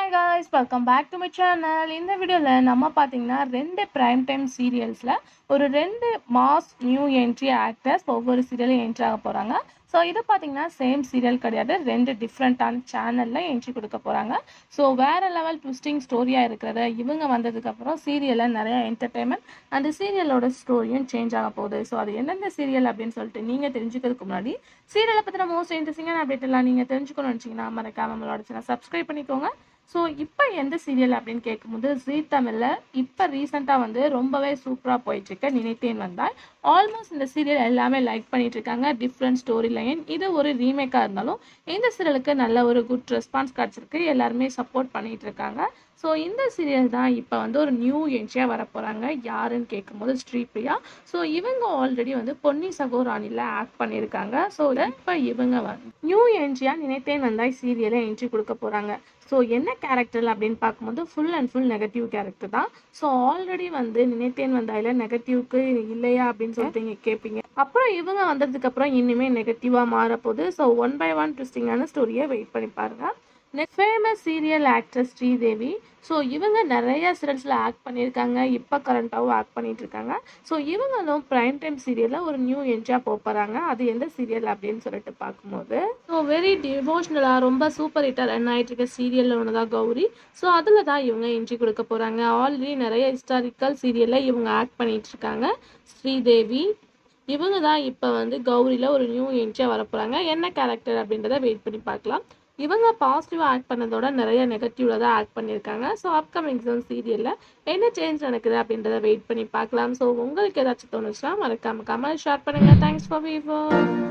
Hi guys, welcome back to my channel. இந்த வீடியோல நம்ம பாத்தீங்கன்னா ரெண்டு பிரைம் டைம் சீரியல்ஸ்ல ஒரு ரெண்டு மாஸ் நியூ என்ட்ரி ஆக்டர்ஸ் ஒவ்வொரு சீரியலும் என்ட்ரி ஆக போறாங்க. ஸோ இது பார்த்தீங்கன்னா சேம் சீரியல் கிடையாது, ரெண்டு டிஃப்ரெண்ட்டான சேனலில் என்ட்ரி கொடுக்க போகிறாங்க. ஸோ வேறு லெவல் ட்விஸ்டிங் ஸ்டோரியாக இருக்கிறத இவங்க வந்ததுக்கப்புறம் சீரியலில் நிறைய என்டர்டெயின்மெண்ட் அந்த சீரியலோட ஸ்டோரியும் சேஞ்ச் ஆக போகுது. ஸோ அது எந்தெந்த சீரியல் அப்படின்னு சொல்லிட்டு நீங்கள் தெரிஞ்சுக்கிறதுக்கு முன்னாடி சீரியலை பற்றின மோஸ்ட் இன்ட்ரெஸ்டிங்கான அப்டேட் எல்லாம் நீங்கள் தெரிஞ்சுக்கணும்னு நினச்சிங்கன்னா மறக்காம நம்மளோட சேனல் சப்ஸ்கிரைப் பண்ணிக்கோங்க. ஸோ இப்போ எந்த சீரியல் அப்படின்னு கேட்கும்போது ஜீ தமிழில் இப்போ ரீசெண்டாக வந்து ரொம்பவே சூப்பராக போயிட்டுருக்க நினைத்தேன் வந்தால். ஆல்மோஸ்ட் இந்த சீரியல் எல்லாமே லைக் பண்ணிட்டு இருக்காங்க. டிஃப்ரெண்ட் ஸ்டோரி லைன், இது ஒரு ரீமேக்காக இருந்தாலும் இந்த சீரியலுக்கு நல்ல ஒரு குட் ரெஸ்பான்ஸ் கிடச்சிருக்கு, எல்லாருமே சப்போர்ட் பண்ணிட்டு இருக்காங்க. ஸோ இந்த சீரியல் தான் இப்போ வந்து ஒரு நியூ என்ட்ரியாக வர போகிறாங்க. யாருன்னு கேட்கும்போது ஸ்ரீபிரியா. ஸோ இவங்க ஆல்ரெடி வந்து பொன்னி சகோராணியில் ஆக்ட் பண்ணியிருக்காங்க. ஸோ இப்போ இவங்க வந்து நியூ என்ட்ரியாக நினைத்தேன் வந்தாய் சீரியலை என்ட்ரி கொடுக்க போகிறாங்க. ஸோ என்ன கேரக்டர் அப்படின்னு பார்க்கும்போது full and full negative character தான். ஸோ ஆல்ரெடி வந்து நினைத்தேன் வந்தாயில நெகட்டிவ்க்கு இல்லையா அப்படின்னு சொல்லிட்டு நீங்கள் கேட்பீங்க. அப்புறம் இவங்க வந்ததுக்கப்புறம் இனிமேல் நெகட்டிவாக மாறப்போகுது. ஸோ ஒன் பை ஒன் ட்விஸ்டிங்கான ஸ்டோரியை வெயிட் பண்ணி பாருங்கள். Famous serial actress Sridevi. So இவங்க நிறைய சீரியல்ஸில் ஆக்ட் பண்ணியிருக்காங்க, இப்போ கரண்ட்டாகவும் ஆக்ட் பண்ணிட்டு இருக்காங்க. ஸோ இவங்களும் ப்ரைம் டைம் சீரியலில் ஒரு நியூ என்ட்ரியாக போகிறாங்க. அது எந்த சீரியல் அப்படின்னு சொல்லிட்டு பார்க்கும்போது ஸோ வெரி டிவோஷனலாக ரொம்ப சூப்பர் ஹிட்டாக ரன் ஆகிட்டு இருக்க சீரியலில் ஒன்று தான் கௌரி. ஸோ அதில் தான் இவங்க என்ட்ரி கொடுக்க போகிறாங்க. ஆல்ரெடி நிறைய ஹிஸ்டாரிக்கல் சீரியலில் இவங்க ஆக்ட் பண்ணிட்டு இருக்காங்க ஸ்ரீதேவி. இவங்க தான் இப்போ வந்து கௌரியில் ஒரு நியூ என்ட்ரியாக வர போகிறாங்க. என்ன கேரக்டர் அப்படின்றத வெயிட் பண்ணி பார்க்கலாம். இவங்க பாசிட்டிவாக ஆக்ட் பண்ணதோட நிறைய நெகட்டிவில் தான் ஆக்ட் பண்ணியிருக்காங்க. ஸோ அப்கமிங் சீரியலில் என்ன சேஞ்ச் நடக்குது அப்படின்றத வெயிட் பண்ணி பார்க்கலாம். ஸோ உங்களுக்கு ஏதாச்சும் தோணுச்சுன்னா மறக்காம கமெண்ட் ஷேர் பண்ணுங்கள். Thanks for viewer.